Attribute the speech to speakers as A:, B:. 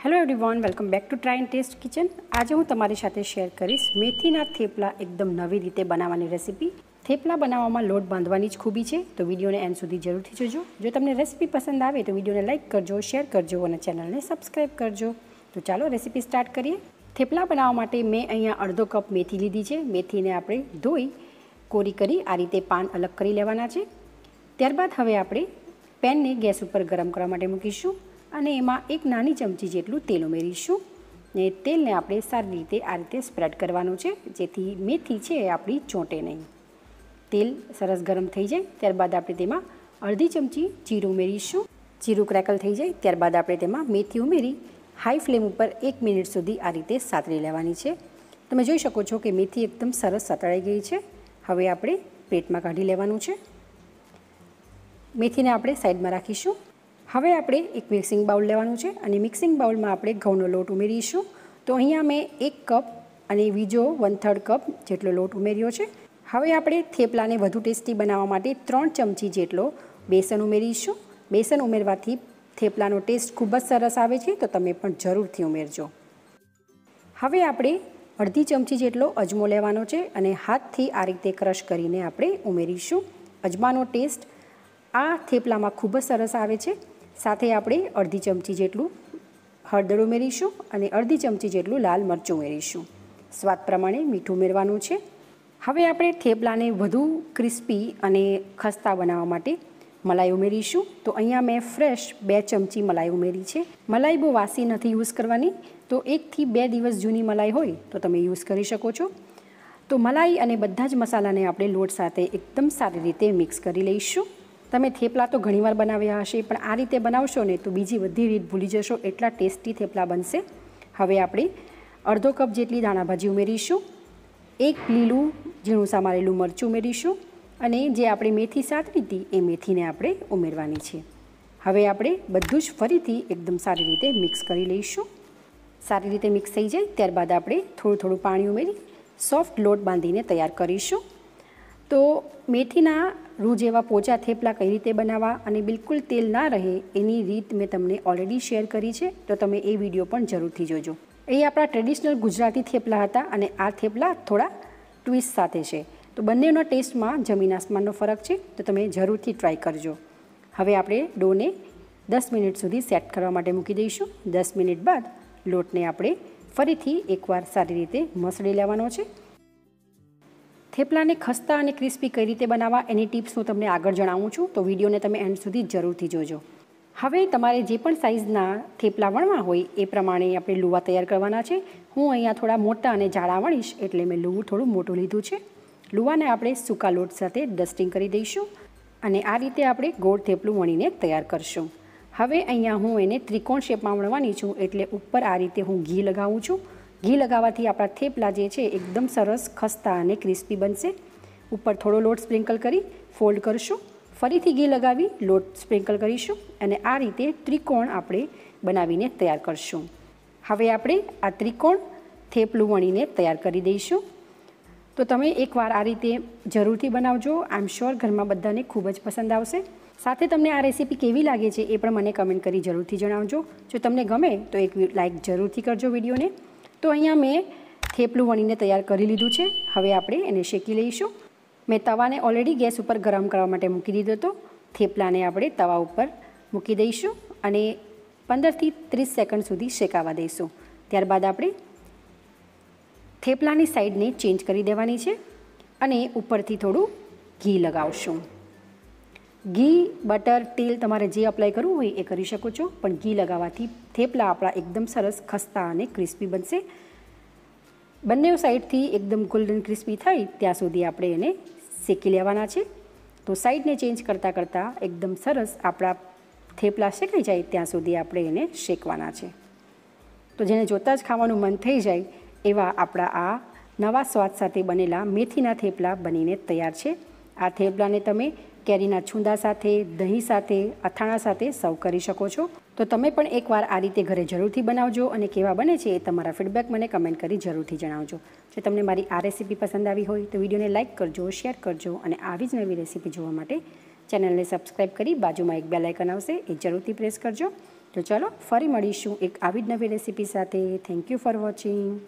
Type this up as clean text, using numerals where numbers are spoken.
A: Hello everyone, welcome back to Try and Taste Kitchen. આજે હું તમારી સાથે શેર કરીશ મેથીના થેપલા એકદમ નવી રીતે બનાવવાની રેસીપી। થેપલા બનાવવામાં લોટ બાંધવાની જ ખૂબી છે, તો વિડીયોને એન્ડ સુધી જરૂરથી જોજો। જો તમને રેસીપી પસંદ આવે તો વિડીયોને લાઇક કરજો, શેર કરજો અને ચેનલને સબસ્ક્રાઈબ કરજો। તો ચાલો રેસીપી સ્ટાર્ટ કરીએ। થેપલા બનાવવા માટે મેં અહીંયા અડધો કપ મેથી લીધી છે। મેથીને આપણે ધોઈ કોરી કરી આ રીતે પાન અલગ કરી લેવાના છે। ત્યારબાદ હવે આપણે પેનને ગેસ ઉપર ગરમ કરવા માટે મૂકીશું અને એમાં એક નાની ચમચી જેટલું તેલ ઉમેરીશું ને તેલને આપણે સારી રીતે આ રીતે સ્પ્રેડ કરવાનું છે, જેથી મેથી છે એ આપણી ચોંટે નહીં। તેલ સરસ ગરમ થઈ જાય ત્યારબાદ આપણે તેમાં અડધી ચમચી જીરું ઉમેરીશું। જીરું ક્રેકલ થઈ જાય ત્યારબાદ આપણે તેમાં મેથી ઉમેરી હાઈ ફ્લેમ ઉપર 1 મિનિટ સુધી આ રીતે સાતળી લેવાની છે। તમે જોઈ શકો છો કે મેથી એકદમ સરસ સાતળાઈ ગઈ છે। હવે આપણે પ્લેટમાં કાઢી લેવાનું છે। મેથીને આપણે સાઈડમાં રાખીશું। હવે આપણે એક મિક્સિંગ બાઉલ લેવાનું છે અને મિક્સિંગ બાઉલમાં આપણે ઘઉંનો લોટ ઉમેરીશું। તો અહીંયા મેં 1 કપ અને બીજો 1/3 કપ જેટલો લોટ ઉમેર્યો છે। હવે આપણે થેપલાને વધુ ટેસ્ટી બનાવવા માટે 3 ચમચી જેટલો બેસન ઉમેરીશું। બેસન ઉમેરવાથી થેપલાનો ટેસ્ટ ખૂબ જ સરસ આવે છે, તો તમે પણ જરૂરથી ઉમેરજો। હવે આપણે અડધી ચમચી જેટલો અજમો લેવાનો છે અને હાથથી આ રીતે ક્રશ કરીને આપણે ઉમેરીશું। અજમાનો ટેસ્ટ આ થેપલામાં ખૂબ જ સરસ આવે છે। સાથે આપણે અડધી ચમચી જેટલું હળદર ઉમેરીશું અને અડધી ચમચી જેટલું લાલ મરચું ઉમેરીશું। સ્વાદ પ્રમાણે મીઠું ઉમેરવાનું છે। હવે આપણે થેપલાને વધુ ક્રિસ્પી અને ખસ્તા બનાવવા માટે મલાઈ ઉમેરીશું। તો અહીંયા મેં ફ્રેશ 2 ચમચી મલાઈ ઉમેરી છે। મલાઈ બહુ વાસી નથી યુઝ કરવાની, તો 1 થી 2 દિવસ જૂની મલાઈ હોય તો તમે યુઝ કરી શકો છો। તો મલાઈ અને બધા જ મસાલાને આપણે લોટ સાથે એકદમ સારી રીતે મિક્સ કરી લઈશું। તમે થેપલા તો ઘણીવાર બનાવ્યા હશે, પણ આ રીતે બનાવશો ને તો બીજી બધી રીત ભૂલી જશો, એટલા ટેસ્ટી થેપલા બનશે। હવે આપણે અડધો કપ જેટલી ધાણાભાજી ઉમેરીશું, 1 લીલું ઝીણું સમારેલું મરચું ઉમેરીશું અને જે આપણે મેથી સાતળી હતી એ મેથીને આપણે ઉમેરવાની છે। હવે આપણે બધું જ ફરીથી એકદમ સારી રીતે મિક્સ કરી લઈશું। સારી રીતે મિક્સ થઈ જાય ત્યારબાદ આપણે થોડું થોડું પાણી ઉમેરી સોફ્ટ લોટ બાંધીને તૈયાર કરીશું। તો મેથીના રૂ જેવા પોચા થેપલા કઈ રીતે બનાવવા અને બિલકુલ તેલ ના રહે એની રીત મેં તમને ઓલરેડી શેર કરી છે, તો તમે એ વિડીયો પણ જરૂરથી જોજો। એ આપણા ટ્રેડિશનલ ગુજરાતી થેપલા હતા અને આ થેપલા થોડા ટ્વિસ્ટ સાથે છે, તો બંનેનો ટેસ્ટમાં જમીન આસમાનનો ફરક છે, તો તમે જરૂરથી ટ્રાય કરજો। હવે આપણે ડોને 10 મિનિટ સુધી સેટ કરવા માટે મૂકી દઈશું। 10 મિનિટ બાદ લોટને આપણે ફરીથી એકવાર સારી રીતે મસળી લેવાનો છે। થેપલાને ખસ્તા અને ક્રિસ્પી કઈ રીતે બનાવવા એની ટિપ્સ હું તમને આગળ જણાવું છું, તો વિડીયોને તમે એન્ડ સુધી જરૂરથી જોજો। હવે તમારે જે પણ સાઇઝના થેપલા વણવા હોય એ પ્રમાણે આપણે લુવા તૈયાર કરવાના છે। હું અહીંયા થોડા મોટા અને જાડા વણીશ એટલે મેં લુવું થોડું મોટું લીધું છે। લુવાને આપણે સૂકા લોટ સાથે ડસ્ટિંગ કરી દઈશું અને આ રીતે આપણે ગોળ થેપલું વણીને તૈયાર કરશું। હવે અહીંયા હું એને ત્રિકોણ શેપમાં વણવાની છું, એટલે ઉપર આ રીતે હું ઘી લગાવું છું। ઘી લગાવવાથી આપણા થેપલા જે છે એકદમ સરસ ખસ્તા અને ક્રિસ્પી બનશે। ઉપર થોડો લોટ સ્પ્રિંકલ કરી ફોલ્ડ કરશું, ફરીથી ઘી લગાવી લોટ સ્પ્રિંકલ કરીશું અને આ રીતે ત્રિકોણ આપણે બનાવીને તૈયાર કરશું। હવે આપણે આ ત્રિકોણ થેપલું વણીને તૈયાર કરી દઈશું। તો તમે એકવાર આ રીતે જરૂરથી બનાવજો, આઈ એમ શ્યોર ઘરમાં બધાને ખૂબ જ પસંદ આવશે। સાથે તમને આ રેસીપી કેવી લાગે છે એ પણ મને કમેન્ટ કરી જરૂરથી જણાવજો। જો તમને ગમે તો એક લાઇક જરૂરથી કરજો વિડીયોને। તો અહીંયા મેં થેપલું વણીને તૈયાર કરી લીધું છે। હવે આપણે એને શેકી લઈશું। મેં તવાને ઓલરેડી ગેસ ઉપર ગરમ કરવા માટે મૂકી દીધો હતો। થેપલાને આપણે તવા ઉપર મૂકી દઈશું અને 15 થી 30 સેકન્ડ સુધી શેકાવા દઈશું। ત્યારબાદ આપણે થેપલાની સાઈડને ચેન્જ કરી દેવાની છે અને ઉપરથી થોડું ઘી લગાવશું। ઘી, બટર, તેલ તમારે જે અપ્લાય કરવું હોય એ કરી શકો છો, પણ ઘી લગાવવાથી થેપલા આપણા એકદમ સરસ ખસ્તા અને ક્રિસ્પી બનશે। બંને સાઈડથી એકદમ ગોલ્ડન ક્રિસ્પી થાય ત્યાં સુધી આપણે એને શેકી લેવાના છે। તો સાઈડને ચેન્જ કરતાં કરતાં એકદમ સરસ આપણા થેપલા શેકાઈ જાય ત્યાં સુધી આપણે એને શેકવાના છે। તો જેને જોતાં જ ખાવાનું મન થઈ જાય એવા આપણા આ નવા સ્વાદ સાથે બનેલા મેથીના થેપલા બનીને તૈયાર છે। આ થેપલાને તમે કેરીના છુંદા સાથે, દહીં સાથે, અથાણા સાથે સર્વ કરી શકો છો। તો તમે પણ એકવાર આ રીતે ઘરે જરૂરથી બનાવજો અને કેવા બને છે એ તમારા ફીડબેક મને કમેન્ટ કરી જરૂરથી જણાવજો। જો તમને મારી આ રેસીપી પસંદ આવી હોય તો વિડીયોને લાઇક કરજો, શેર કરજો અને આવી જ નવી રેસીપી જોવા માટે ચેનલને સબસ્ક્રાઈબ કરી બાજુમાં એક બેલ આઇકન આવશે એ જરૂરથી પ્રેસ કરજો। તો તો ચલો ફરી મળીશું એક આવી જ નવી રેસીપી સાથે. Thank you for watching.